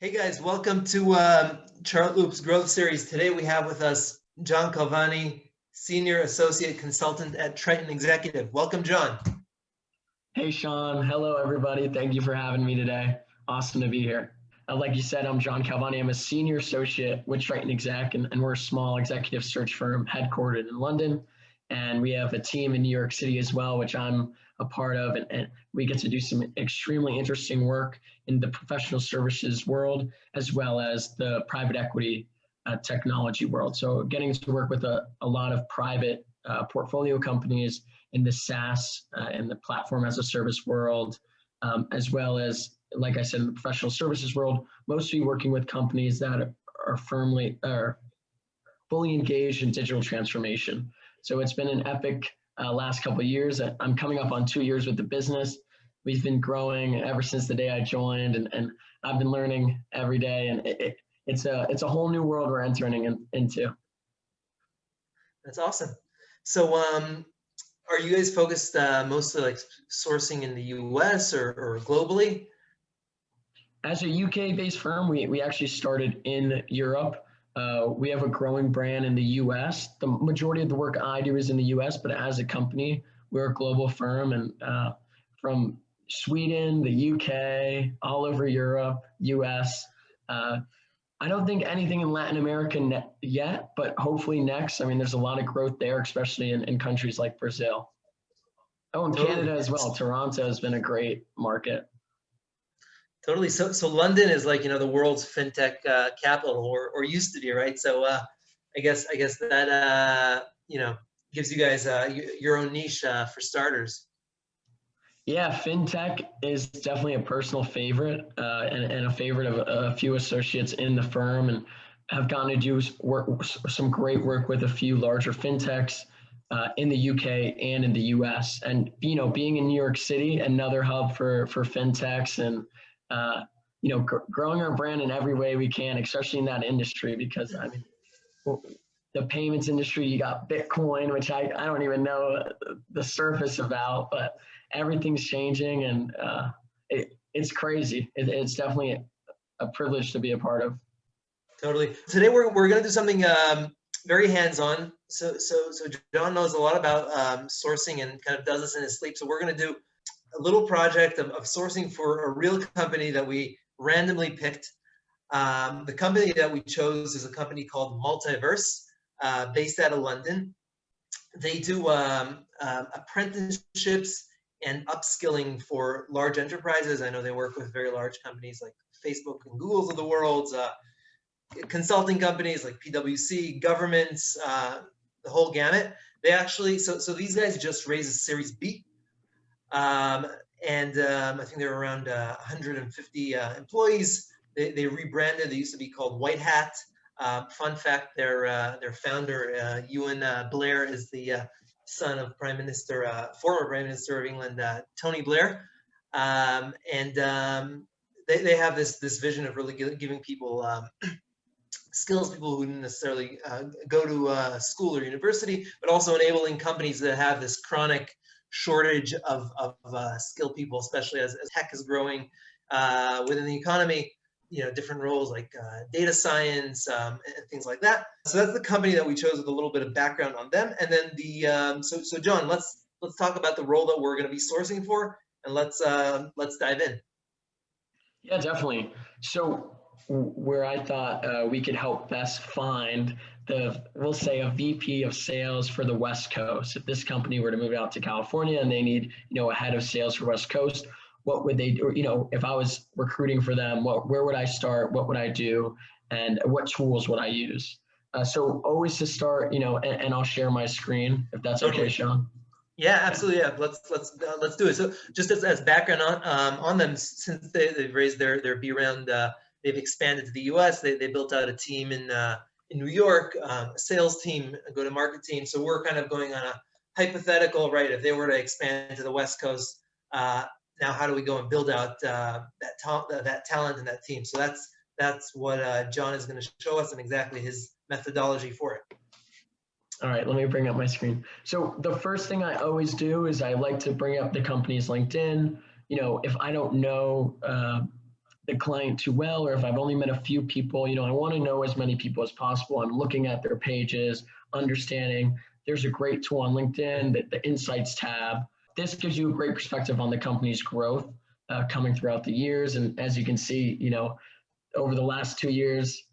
Hey guys, welcome to Chartloop's Growth Series. Today we have with us John Calvani, Senior Associate Consultant at Triton Executive. Welcome, John. Hey, Sean. Hello, everybody. Thank you for having me today. Awesome to be here. Like you said, I'm John Calvani. I'm a senior associate with TritonExec, and we're a small executive search firm headquartered in London. And we have a team in New York City as well, which I'm a part of. And we get to do some extremely interesting work in the professional services world, as well as the private equity technology world. So getting to work with a lot of private portfolio companies in the SaaS and the platform as a service world, as well as, like I said, in the professional services world, mostly working with companies that are fully engaged in digital transformation. So it's been an epic last couple of years. I'm coming up on 2 years with the business. We've been growing ever since the day I joined, and I've been learning every day. And it's a whole new world we're entering into. That's awesome. So, are you guys focused mostly like sourcing in the US or globally? As a UK-based firm, we actually started in Europe. We have a growing brand in the US. The majority of the work I do is in the US, but as a company, we're a global firm, and from Sweden, the UK, all over Europe, US. I don't think anything in Latin America yet, but hopefully next. I mean, there's a lot of growth there, especially in countries like Brazil. Oh, and Totally. Canada as well. Toronto has been a great market. Totally. So London is like, the world's fintech capital, or used to be, right? So I guess that gives you guys your own niche for starters. Yeah, fintech is definitely a personal favorite and a favorite of a few associates in the firm, and have gotten to do some great work with a few larger fintechs in the UK and in the US. And being in New York City, another hub for fintechs, and growing our brand in every way we can, especially in that industry, because I mean, the payments industry, you got Bitcoin, which I don't even know the surface about, but everything's changing, and it's crazy. It's definitely a privilege to be a part of. Totally. Today we're going to do something very hands-on. So John knows a lot about sourcing and kind of does this in his sleep. So we're going to do a little project of sourcing for a real company that we randomly picked. The company that we chose is a company called Multiverse, based out of London. They do apprenticeships and upskilling for large enterprises. I know they work with very large companies like Facebook and Google's of the world, consulting companies like PwC, governments, the whole gamut. They actually, so these guys just raised a Series B. I think they're around 150 employees. They rebranded. They used to be called White Hat. Fun fact: their founder, Ewan Blair, is the son of former Prime Minister of England, Tony Blair. They have this vision of really giving people skills, people who didn't necessarily go to school or university, but also enabling companies that have this chronic shortage of skilled people, especially as tech is growing within the economy. Different roles like data science and things like that. So that's the company that we chose, with a little bit of background on them. And then so John, let's talk about the role that we're going to be sourcing for, and let's dive in. Yeah, definitely. So where I thought we could help best find we'll say a VP of sales for the West Coast. If this company were to move out to California and they need, a head of sales for West Coast, what would they do? If I was recruiting for them, where would I start? What would I do? And what tools would I use? So always to start, and I'll share my screen if that's okay, Sean. Yeah, absolutely. Yeah, let's do it. So just as background on them, since they've raised their B round, they've expanded to the US. They built out a team in New York, a sales team, a go-to-market team. So we're kind of going on a hypothetical, right? If they were to expand to the West Coast, now how do we go and build out that talent and that team? So that's what John is going to show us, and exactly his methodology for it. All right, let me bring up my screen. So the first thing I always do is I like to bring up the company's LinkedIn. If I don't know the client too well, or if I've only met a few people, I want to know as many people as possible. I'm looking at their pages, understanding. There's a great tool on LinkedIn, the Insights tab. This gives you a great perspective on the company's growth coming throughout the years. And as you can see, over the last 2 years,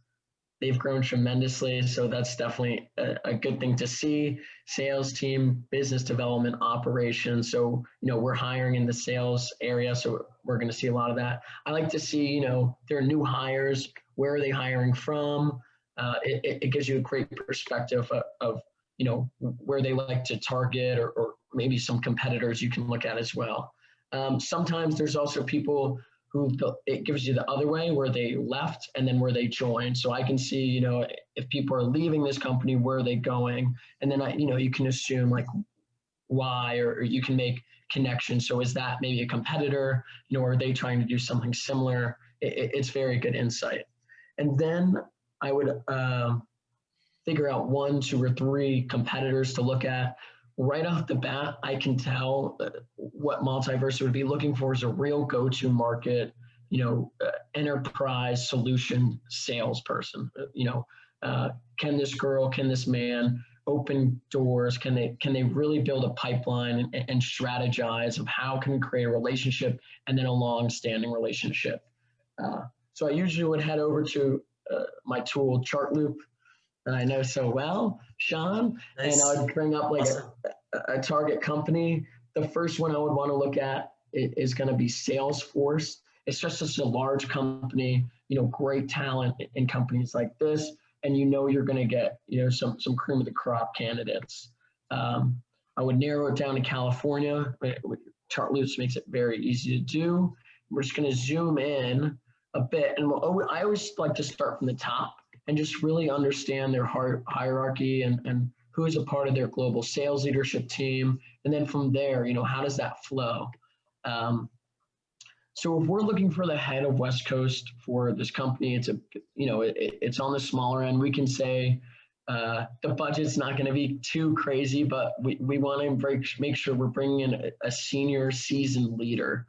they've grown tremendously. So that's definitely a good thing to see. Sales team, business development, operations. So, we're hiring in the sales area. So we're going to see a lot of that. I like to see, their new hires, where are they hiring from? It gives you a great perspective of where they like to target, or maybe some competitors you can look at as well. Sometimes there's also people who it gives you the other way, where they left and then where they joined. So I can see, if people are leaving this company, where are they going? And then you can assume like why, or you can make connections. So is that maybe a competitor? Are they trying to do something similar? It's very good insight. And then I would figure out 1, 2, or 3 competitors to look at. Right off the bat, I can tell what Multiverse would be looking for is a real go-to market, enterprise solution salesperson. Can this girl, can this man open doors? Can they really build a pipeline and strategize of how can we create a relationship and then a long-standing relationship? So I usually would head over to my tool, Chartloop, that I know so well, Sean, Nice. and I would bring up like Awesome. a target company. The first one I would want to look at is going to be Salesforce. It's just such a large company, great talent in companies like this, and you're going to get some cream of the crop candidates. I would narrow it down to California. Chartloop makes it very easy to do. We're just going to zoom in a bit, and I always like to start from the top and just really understand their hierarchy and who is a part of their global sales leadership team. And then from there, how does that flow? So if we're looking for the head of West Coast for this company, it's it's on the smaller end. We can say the budget's not going to be too crazy, but we want to make sure we're bringing in a senior seasoned leader.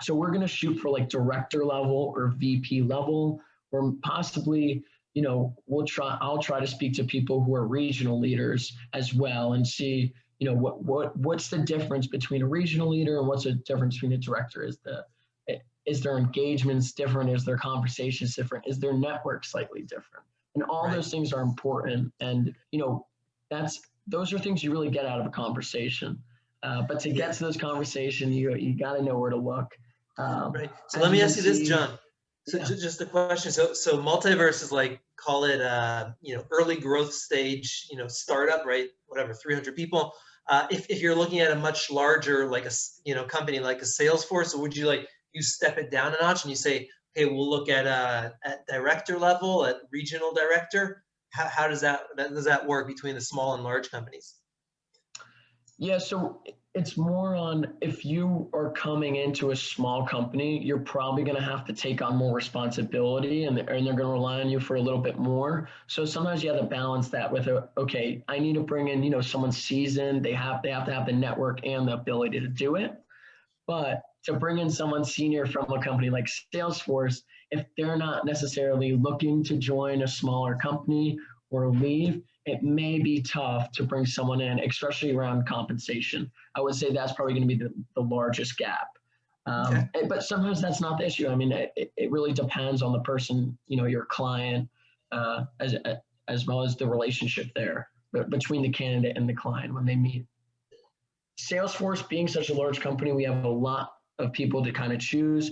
So we're going to shoot for like director level or VP level, or possibly, I'll try to speak to people who are regional leaders as well and see, what's the difference between a regional leader and what's the difference between a director? Is their engagements different? Is their conversations different? Is their network slightly different? And all those things are important. And, those are things you really get out of a conversation. But to get to those conversations, you got to know where to look. Right. So let me ask you this, John. So just a question. So Multiverse is like, call it, early growth stage, startup, right? Whatever, 300 people. If you're looking at a much larger, like a, company like a Salesforce, or would you step it down a notch and you say, okay, we'll look at director level, at regional director? How does that work between the small and large companies? Yeah, so it's more on, if you are coming into a small company, you're probably going to have to take on more responsibility, and they're going to rely on you for a little bit more. So sometimes you have to balance that with, okay, I need to bring in, someone seasoned. They have to have the network and the ability to do it. But to bring in someone senior from a company like Salesforce, if they're not necessarily looking to join a smaller company or leave, it may be tough to bring someone in, especially around compensation. I would say that's probably going to be the largest gap. But sometimes that's not the issue. I mean, it really depends on the person, your client, as well as the relationship there between the candidate and the client when they meet. Salesforce being such a large company, we have a lot of people to kind of choose.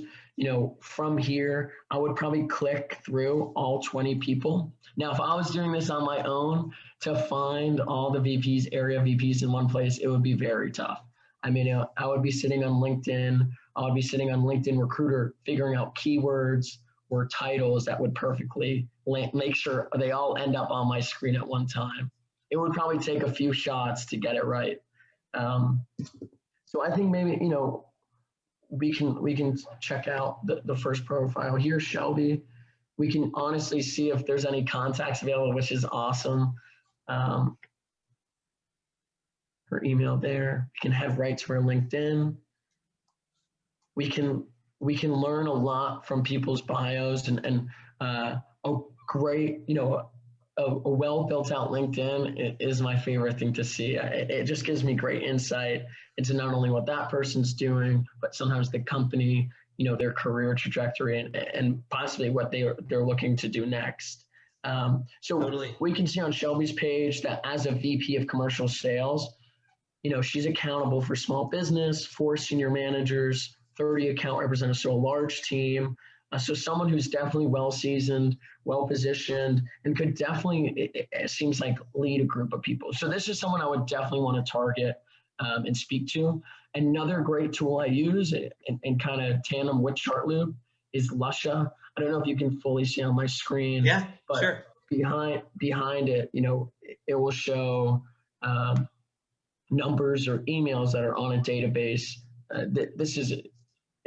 From here, I would probably click through all 20 people. Now, if I was doing this on my own, to find all the VPs, area VPs in one place, it would be very tough. I mean, I would be sitting on LinkedIn. I would be sitting on LinkedIn Recruiter, figuring out keywords or titles that would perfectly make sure they all end up on my screen at one time. It would probably take a few shots to get it right. So I think maybe, we can check out the first profile here, Shelby. We can honestly see if there's any contacts available, which is awesome. Her email there. We can have right to her LinkedIn. We can we can learn a lot from people's bios and a great, a well built out LinkedIn is my favorite thing to see. It just gives me great insight into not only what that person's doing, but sometimes the company, their career trajectory and possibly what they're looking to do next. So Totally. we can see on Shelby's page that as a VP of commercial sales, she's accountable for small business, 4 senior managers, 30 account representatives, so a large team. So someone who's definitely well-seasoned, well-positioned, and could definitely, it seems like, lead a group of people. So this is someone I would definitely want to target and speak to. Another great tool I use in kind of tandem with Chartloop is Lusha. I don't know if you can fully see on my screen. Yeah, but sure. behind it, it will show numbers or emails that are on a database.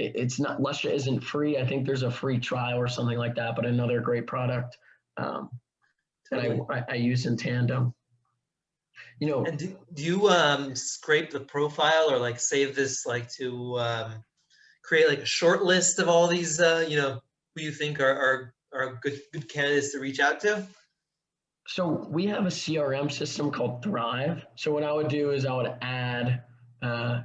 It's not, Lusha isn't free. I think there's a free trial or something like that, but another great product Totally. that I use in tandem. And do you scrape the profile or like save this like to create like a short list of all these who you think are good candidates to reach out to? So we have a CRM system called Thrive. So what I would do is I would add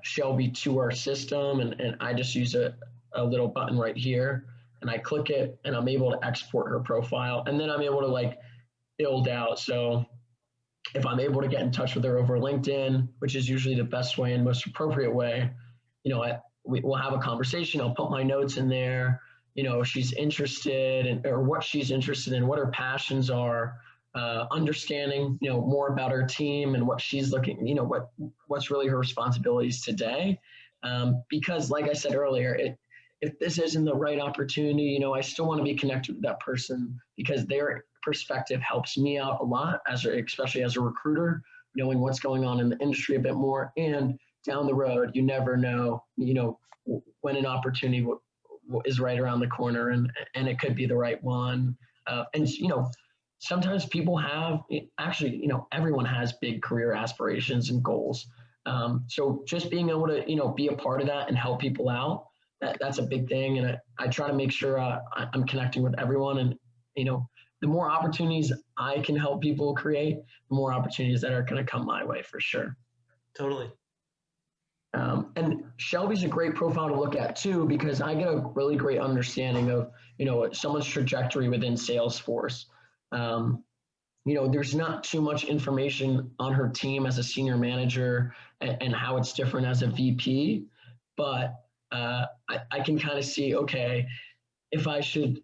Shelby to our system, and I just use a little button right here, and I click it, and I'm able to export her profile, and then I'm able to like build out. So if I'm able to get in touch with her over LinkedIn, which is usually the best way and most appropriate way, we'll have a conversation. I'll put my notes in there. She's interested in, or what she's interested in, what her passions are. Understanding, more about her team and what she's looking, what's really her responsibilities today. Because like I said earlier, if this isn't the right opportunity, I still want to be connected with that person because their perspective helps me out a lot, especially as a recruiter, knowing what's going on in the industry a bit more. And down the road, you never know, when an opportunity is right around the corner, and it could be the right one. Sometimes people have, actually, everyone has big career aspirations and goals. So just being able to, be a part of that and help people out, that's a big thing. And I try to make sure I'm connecting with everyone. And, the more opportunities I can help people create, the more opportunities that are going to come my way for sure. Totally. And Shelby's a great profile to look at too, because I get a really great understanding of, someone's trajectory within Salesforce. There's not too much information on her team as a senior manager and how it's different as a VP, but I can kind of see, okay, if I should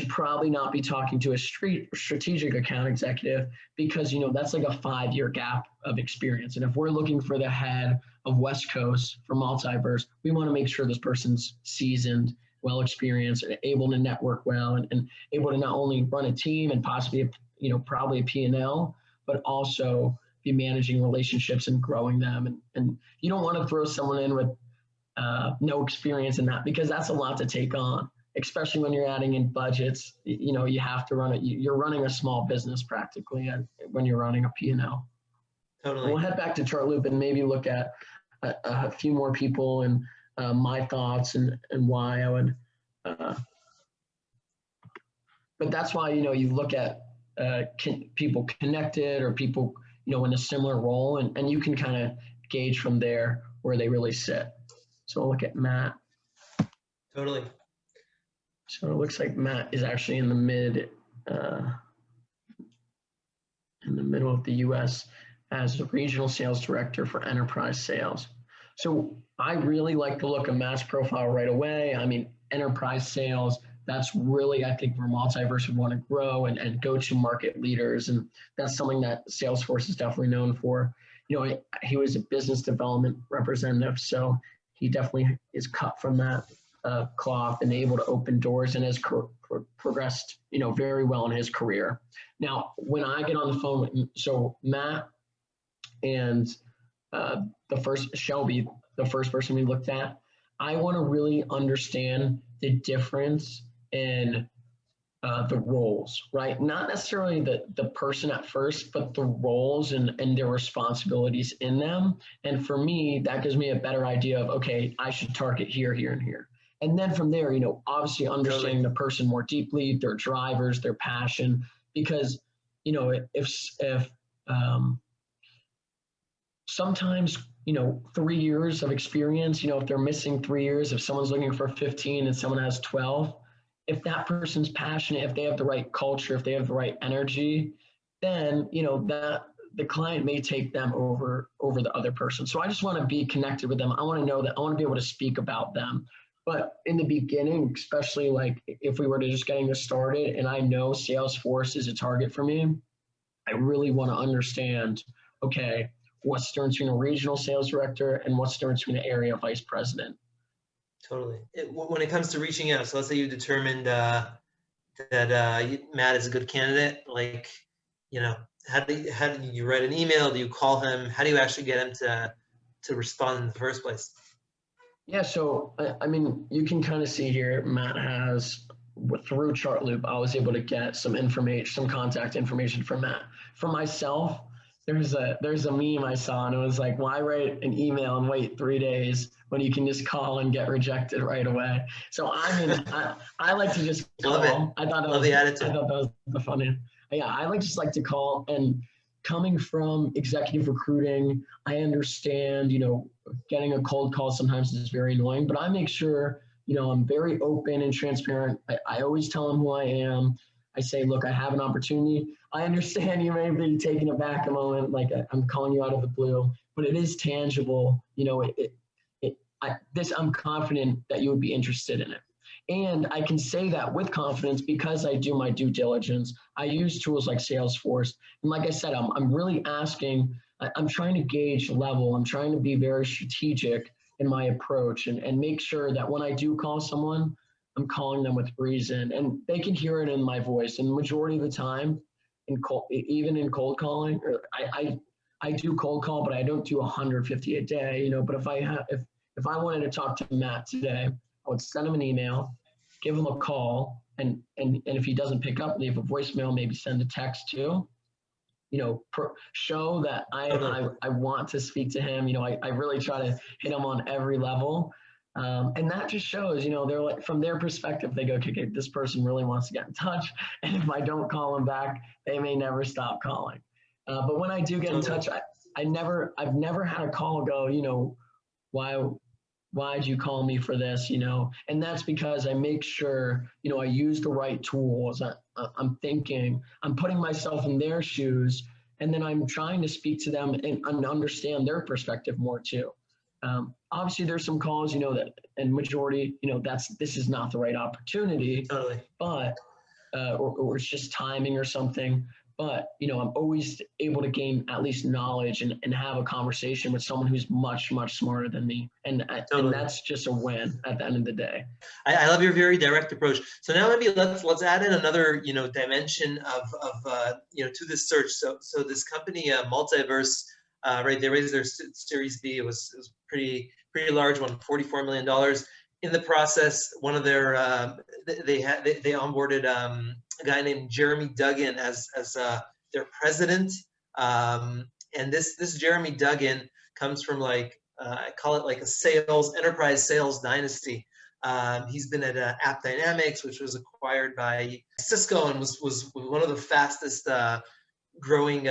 probably not be talking to a strategic account executive because, that's like a 5-year gap of experience. And if we're looking for the head of West Coast for Multiverse, we want to make sure this person's seasoned, well experienced, and able to network well and able to not only run a team and possibly, probably a P&L, but also be managing relationships and growing them. And you don't want to throw someone in with no experience in that because that's a lot to take on, especially when you're adding in budgets. You have to run it. You're running a small business practically when you're running a P&L. Totally. We'll head back to Chartloop and maybe look at a few more people and my thoughts and why I would. But that's why, you look at people connected or people, in a similar role, and you can kind of gauge from there where they really sit. So we'll look at Matt. Totally. So it looks like Matt is actually in the middle of the U.S. as the regional sales director for enterprise sales. So I really like the look of Matt's profile right away. I mean, enterprise sales, that's really, I think, where Multiverse would want to grow and go to market leaders. And that's something that Salesforce is definitely known for. He was a business development representative, so he definitely is cut from that cloth and able to open doors and has progressed, very well in his career. Now, when I get on the phone with, so Matt and Shelby, the first person we looked at, I want to really understand the difference in the roles, right? Not necessarily the person at first, but the roles and their responsibilities in them. And for me, that gives me a better idea of, okay, I should target here, here, and here. And then from there, obviously understanding the person more deeply, their drivers, their passion, because, if sometimes, 3 years of experience, if they're missing 3 years, if someone's looking for 15 and someone has 12, if that person's passionate, if they have the right culture, if they have the right energy, then, that the client may take them over the other person. So I just want to be connected with them. I want to know that I want to be able to speak about them. But in the beginning, especially like if we were to just getting this started and I know Salesforce is a target for me, I really want to understand, okay, what's the difference between a regional sales director and what's the difference between an area vice president? Totally. When it comes to reaching out, so let's say you determined that Matt is a good candidate, like, how do you write an email? Do you call him? How do you actually get him to respond in the first place? Yeah, so I mean, you can kind of see here, Matt has, through Chartloop, I was able to get some information, some contact information from Matt. For myself, there's a meme I saw, and it was like, why write an email and wait 3 days when you can just call and get rejected right away? So I mean, I like to just call. Love it. I thought Love the attitude. I thought that was the funny. Yeah, I like to call, and coming from executive recruiting, I understand, getting a cold call sometimes is very annoying, but I make sure, I'm very open and transparent. I always tell them who I am. I say, look, I have an opportunity. I understand you may be taken aback a moment, like I'm calling you out of the blue, but it is tangible. I'm confident that you would be interested in it. And I can say that with confidence because I do my due diligence. I use tools like Salesforce. And like I said, I'm really asking, I'm trying to gauge level. I'm trying to be very strategic in my approach and make sure that when I do call someone, I'm calling them with reason and they can hear it in my voice. And the majority of the time, even in cold calling, I do cold call, but I don't do 150 a day, but if I wanted to talk to Matt today, I would send him an email, give him a call, and if he doesn't pick up, leave a voicemail, maybe send a text too. Show that I want to speak to him. I really try to hit him on every level. And that just shows, they're like, from their perspective, they go, okay, this person really wants to get in touch. And if I don't call them back, they may never stop calling. But when I do get in touch, I've never had a call go, why'd you call me for this, and that's because I make sure, I use the right tools. I'm thinking, I'm putting myself in their shoes, and then I'm trying to speak to them and understand their perspective more too. Obviously there's some calls, that, and majority, this is not the right opportunity, but, or it's just timing or something. But, I'm always able to gain at least knowledge and have a conversation with someone who's much, much smarter than me. And that's just a win at the end of the day. I love your very direct approach. So now maybe let's add in another, dimension of to this search. So this company, Multiverse, right, they raised their Series B. It was pretty large one, $44 million. In the process, one of their, they onboarded a guy named Jeremy Duggan as their president. And this Jeremy Duggan comes from I call it like a enterprise sales dynasty. He's been at App Dynamics, which was acquired by Cisco and was one of the fastest growing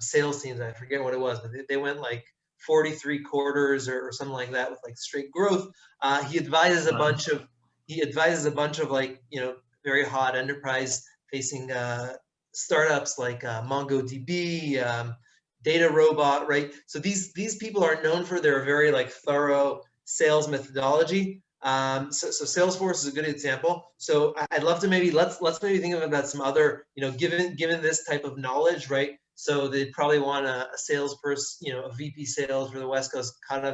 sales teams. I forget what it was, but they went like 43 quarters or something like that with like straight growth. He advises a bunch of very hot enterprise facing startups like MongoDB, Data Robot, right? So these people are known for their very thorough sales methodology. So Salesforce is a good example. So I'd love to let's maybe think about some other, given this type of knowledge, right? So they'd probably want a salesperson, a VP sales for the West Coast cut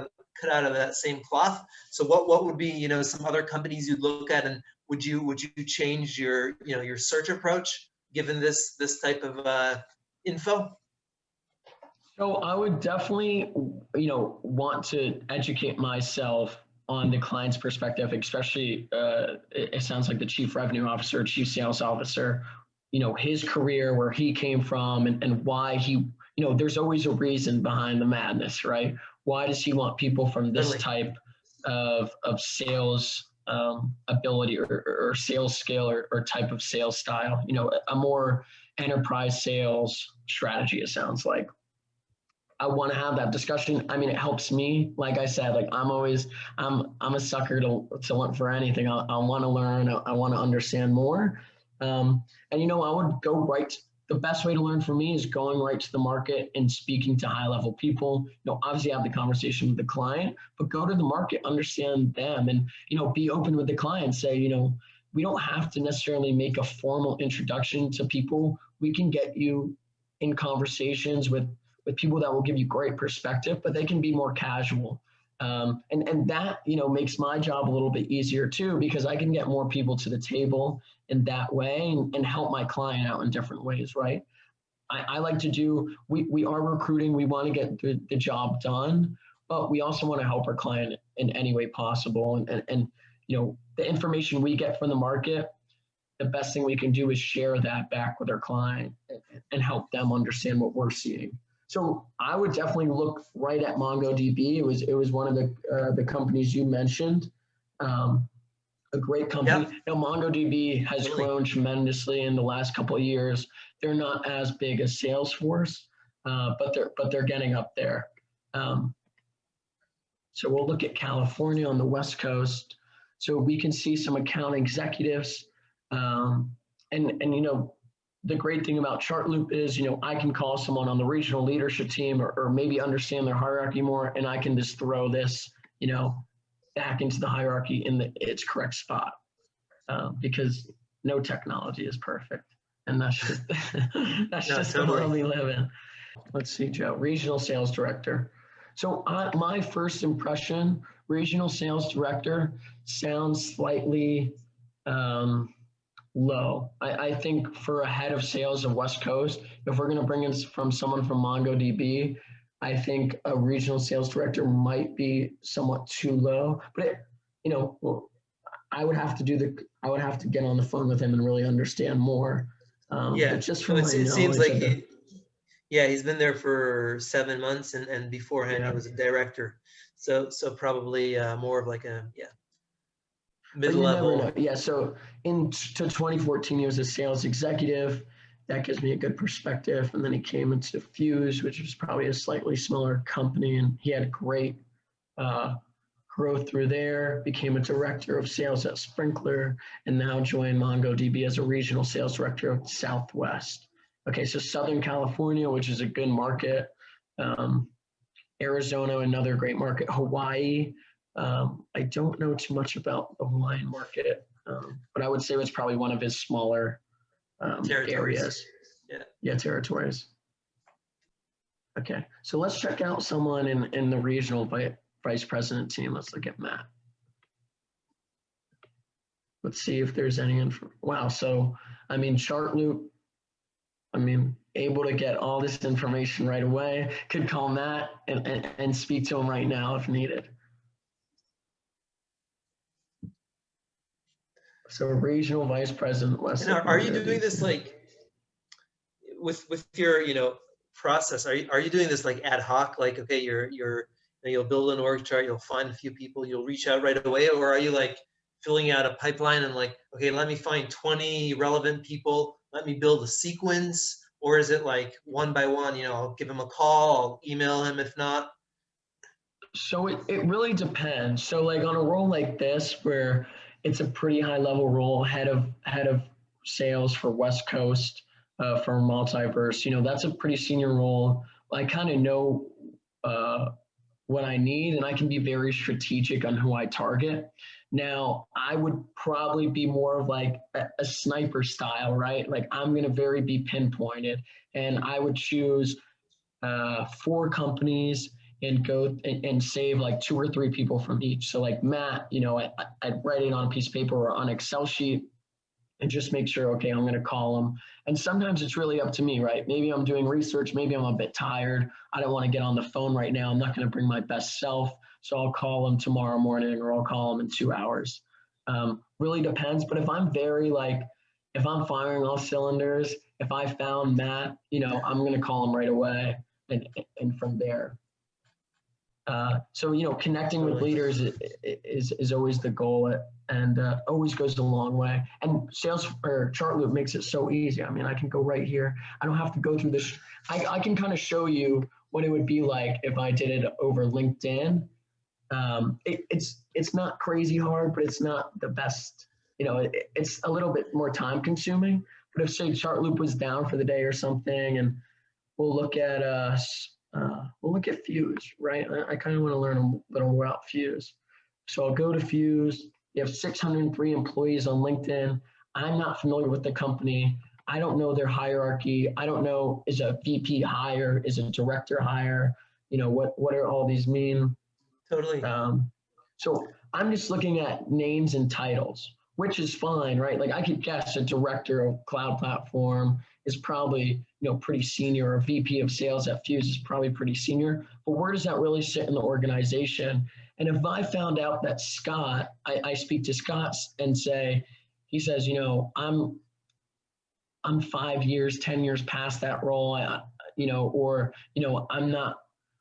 out of that same cloth. So what would be, some other companies you'd look at, and would you change your search approach given this type of info? So I would definitely, want to educate myself on the client's perspective, especially it sounds like the chief revenue officer, chief sales officer, his career, where he came from, and why he, there's always a reason behind the madness, right? Why does he want people from this type of sales ability or sales skill or type of sales style, a more enterprise sales strategy, it sounds like. I want to have that discussion. I mean, it helps me. Like I said, like I'm a sucker to learn for anything. I want to learn. I want to understand more. And I would go right. The best way to learn for me is going right to the market and speaking to high level people. Obviously have the conversation with the client, but go to the market, understand them, and be open with the client. Say, we don't have to necessarily make a formal introduction to people. We can get you in conversations with people that will give you great perspective, but they can be more casual. And that, makes my job a little bit easier too, because I can get more people to the table in that way and help my client out in different ways, right? I like to we are recruiting, we want to get the job done, but we also want to help our client in any way possible. And the information we get from the market, the best thing we can do is share that back with our client and help them understand what we're seeing. So I would definitely look right at MongoDB. It was one of the companies you mentioned, a great company. Yep. MongoDB has grown tremendously in the last couple of years. They're not as big as Salesforce, but they're getting up there. So we'll look at California on the West Coast. So we can see some account executives, the great thing about Chartloop is, I can call someone on the regional leadership team or maybe understand their hierarchy more, and I can just throw this, back into the hierarchy in its correct spot, because no technology is perfect, and that's just just totally the world we live in. Let's see, Joe, regional sales director. So my first impression, regional sales director sounds slightly low. I think for a head of sales of West Coast, if we're going to bring in from someone from MongoDB, I think a regional sales director might be somewhat too low. But I would have to get on the phone with him and really understand more. Just from it seems like he's been there for 7 months, and beforehand he was a director. So probably more of like a mid-level. Yeah, so to 2014, he was a sales executive. That gives me a good perspective. And then he came into Fuse, which was probably a slightly smaller company, and he had great growth through there, became a director of sales at Sprinkler, and now joined MongoDB as a regional sales director of Southwest. Okay, so Southern California, which is a good market. Arizona, another great market. Hawaii. I don't know too much about the Hawaiian market, but I would say it's probably one of his smaller areas. Yeah, territories. Okay, so let's check out someone in the regional vice president team. Let's look at Matt. Let's see if there's any info. Wow, so Chartloop, able to get all this information right away. Could call Matt and speak to him right now if needed. So regional vice president. Are you doing this like with your process? Are you doing this like ad hoc? Like, okay, you'll build an org chart, you'll find a few people, you'll reach out right away, or are you like filling out a pipeline and like, okay, let me find 20 relevant people, let me build a sequence, or is it like one by one? I'll give him a call, I'll email him if not. So it really depends. So like on a role like this where it's a pretty high level role, head of sales for West Coast, for Multiverse, that's a pretty senior role. I kind of know what I need, and I can be very strategic on who I target. Now, I would probably be more of like a sniper style, right? Like I'm going to be pinpointed, and I would choose 4 companies and go and save like 2 or 3 people from each. So like Matt, I'd write it on a piece of paper or on Excel sheet and just make sure, okay, I'm going to call them. And sometimes it's really up to me, right? Maybe I'm doing research. Maybe I'm a bit tired. I don't want to get on the phone right now. I'm not going to bring my best self. So I'll call them tomorrow morning, or I'll call them in 2 hours. Really depends. But if I'm if I'm firing all cylinders, if I found Matt, I'm going to call him right away and from there. So, connecting with leaders is always the goal, and always goes a long way. And Chartloop makes it so easy. I mean, I can go right here. I don't have to go through this. I can kind of show you what it would be like if I did it over LinkedIn. It's not crazy hard, but it's not the best. It's a little bit more time consuming. But if, say, Chartloop was down for the day or something, and we'll look at Fuse, right? I kind of want to learn a little more about Fuse. So I'll go to Fuse. You have 603 employees on LinkedIn. I'm not familiar with the company. I don't know their hierarchy. I don't know, is a VP hire? Is a director hire? What are all these mean? Totally. So I'm just looking at names and titles, which is fine, right? Like I could guess a director of cloud platform is probably, pretty senior, or a VP of sales at Fuse is probably pretty senior, but where does that really sit in the organization? And if I found out that Scott, I speak to Scott and he says, I'm 5 years, 10 years past that role, or,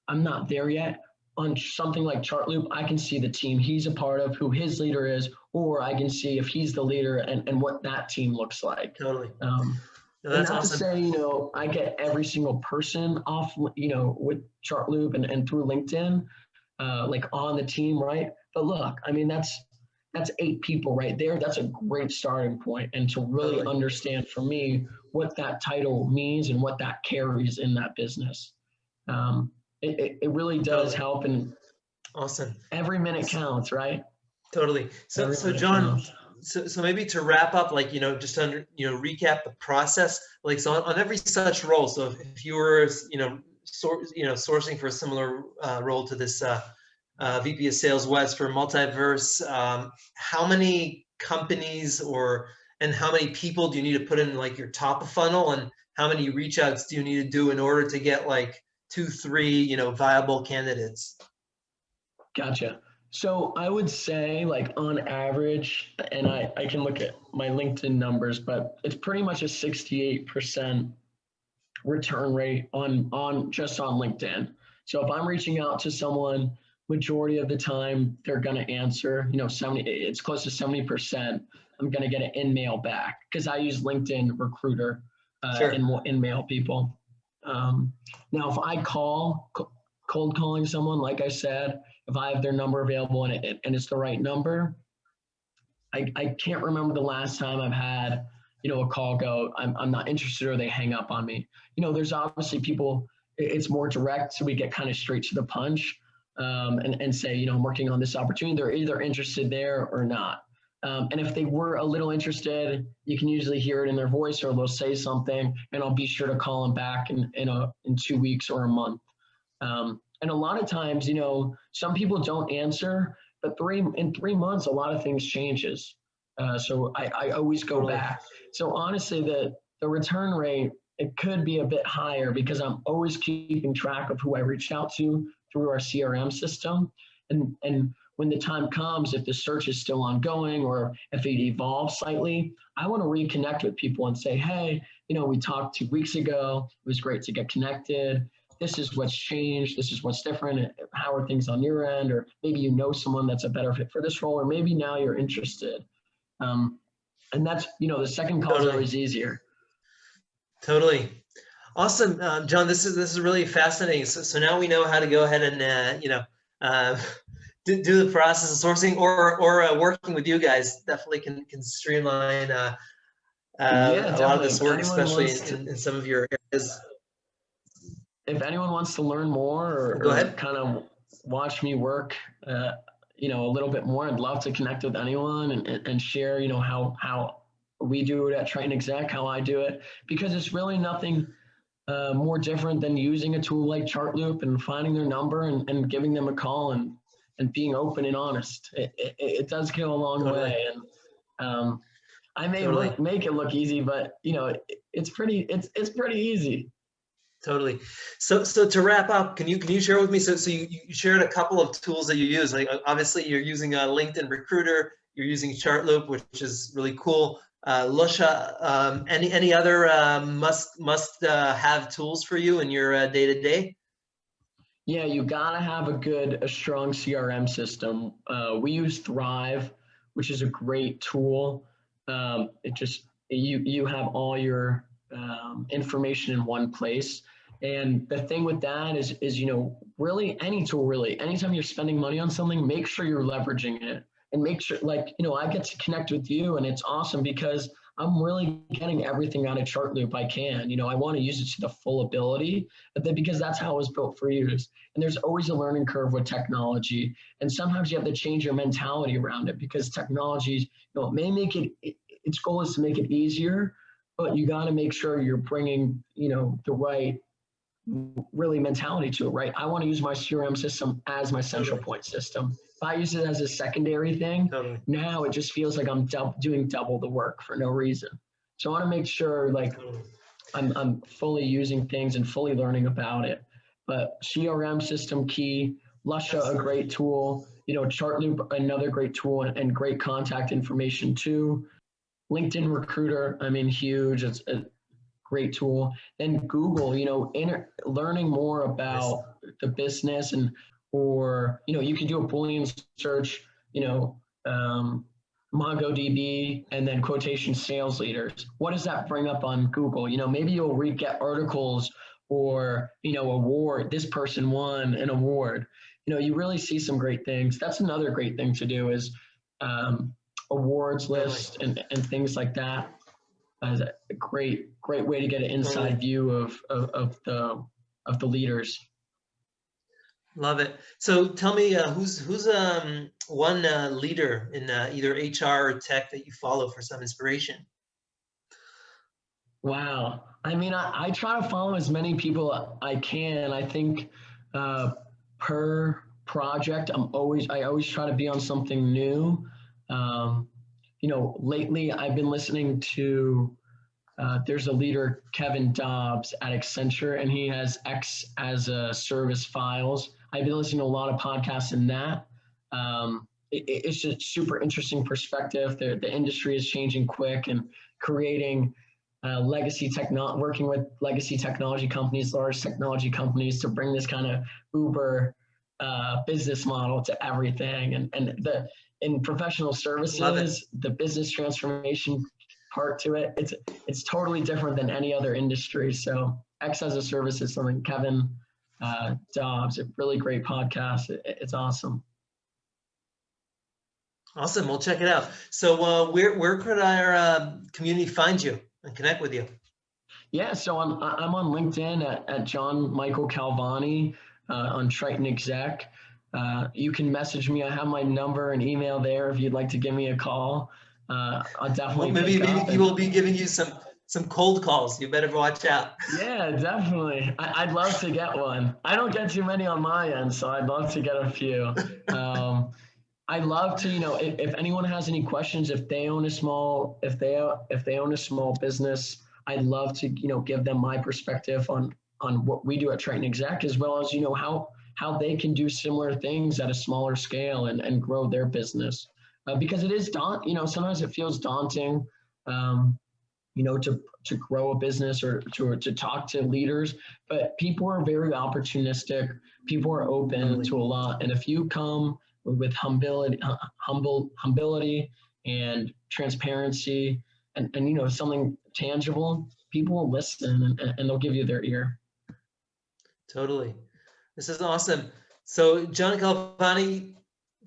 I'm not there yet. On something like Chartloop, I can see the team he's a part of, who his leader is, or I can see if he's the leader and what that team looks like. Totally. No, that's not awesome. To say, I get every single person off, with Chartloop and through LinkedIn, like on the team, right? But look, I mean, that's 8 people right there. That's a great starting point. And to really understand for me what that title means and what that carries in that business. It really does help, and awesome. Every minute counts, right? Totally. So John, so maybe to wrap up, like, just to recap the process, like, so on every such role. So if you were, sourcing for a similar role to this VP of Sales West for Multiverse, how many companies and how many people do you need to put in, like, your top of funnel, and how many reach outs do you need to do in order to get like 2, 3, viable candidates? Gotcha. So I would say, like, on average, and I can look at my LinkedIn numbers, but it's pretty much a 68% return rate on just on LinkedIn. So if I'm reaching out to someone, majority of the time they're going to answer, it's close to 70%. I'm going to get an in-mail back because I use LinkedIn Recruiter in-mail people. Now, if I cold calling someone, like I said, if I have their number available and it's the right number, I can't remember the last time I've had, a call go, I'm not interested, or they hang up on me. There's obviously people, it's more direct, so we get kind of straight to the punch, and say, I'm working on this opportunity. They're either interested there or not. And if they were a little interested, you can usually hear it in their voice, or they'll say something, and I'll be sure to call them back in 2 weeks or a month. And a lot of times, some people don't answer, but in 3 months, a lot of things changes. So I always go back. So honestly, the return rate, it could be a bit higher because I'm always keeping track of who I reached out to through our CRM system. And when the time comes, if the search is still ongoing or if it evolves slightly, I want to reconnect with people and say, hey, we talked 2 weeks ago. It was great to get connected. This is what's changed. This is what's different. How are things on your end? Or maybe someone that's a better fit for this role, or maybe now you're interested. And that's, the second call is always easier. Totally. Awesome. John, this is really fascinating. So now we know how to go ahead and, do the process of sourcing or working with you guys. Definitely can streamline a lot of this work, especially in some of your areas. If anyone wants to learn more or kind of watch me work, a little bit more, I'd love to connect with anyone and share, how we do it at TritonExec, how I do it, because it's really nothing more different than using a tool like Chartloop and finding their number and giving them a call and being open and honest. It does go a long way. And I may make it look easy, but it's pretty easy. Totally. So to wrap up, can you share with me? So you shared a couple of tools that you use. Like, obviously you're using a LinkedIn Recruiter, you're using Chartloop, which is really cool. Lusha, any other must have tools for you in your day to day? Yeah, you gotta have a strong CRM system. We use Thrive, which is a great tool. It just you have all your information in one place. And the thing with that is really any tool really. Anytime you're spending money on something, make sure you're leveraging it, and make sure I get to connect with you, and it's awesome because I'm really getting everything out of Chartloop I can. I want to use it to the full ability, but then because that's how it was built for use. And there's always a learning curve with technology. And sometimes you have to change your mentality around it because technology, it may make its goal is to make it easier, but you got to make sure you're bringing, the right really mentality to it, right? I want to use my CRM system as my central point system. If I use it as a secondary thing, now it just feels like I'm doing double the work for no reason. So I want to make sure I'm fully using things and fully learning about it. But CRM system key, Lusha, a great tool, Chartloop, another great tool and great contact information too. LinkedIn Recruiter, huge. It's a great tool. Then Google, learning more about the business or you can do a Boolean search, MongoDB, and then quotation sales leaders. What does that bring up on Google? Maybe you'll get articles or, award, this person won an award. You really see some great things. That's another great thing to do is awards lists and things like that. As a great way to get an inside view of the leaders. Love it. So tell me, who's one leader in either HR or tech that you follow for some inspiration? Wow. I try to follow as many people I can. I think per project, I always try to be on something new. Lately I've been listening to, there's a leader, Kevin Dobbs at Accenture, and he has X as a service files. I've been listening to a lot of podcasts in that. It's just super interesting perspective. The industry is changing quick and creating working with legacy technology companies, large technology companies, to bring this kind of Uber business model to everything. And in professional services, the business transformation part to it, it's totally different than any other industry. So X as a service is something. Kevin Dobbs, a really great podcast. It's awesome. Awesome. We'll check it out. So where could our community find you and connect with you? Yeah, so I'm on LinkedIn at John Michael Calvani, on TritonExec. You can message me. I have my number and email there if you'd like to give me a call. I'll definitely maybe people will be giving you some cold calls. You better watch out. Yeah, definitely. I'd love to get one. I don't get too many on my end, so I'd love to get a few. I'd love to, if anyone has any questions, if they own a small business, I'd love to, give them my perspective on what we do at TritonExec, as well as, how they can do similar things at a smaller scale and grow their business. Because it is sometimes it feels daunting, to grow a business or to talk to leaders, but people are very opportunistic. People are open to a lot. And if you come with humility and transparency and something tangible, people will listen and they'll give you their ear. Totally. This is awesome. So John Calvani,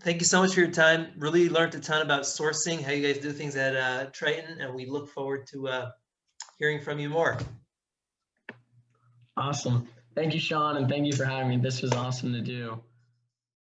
thank you so much for your time. Really learned a ton about sourcing, how you guys do things at Triton, and we look forward to hearing from you more. Awesome. Thank you, Sean, and thank you for having me. This was awesome to do.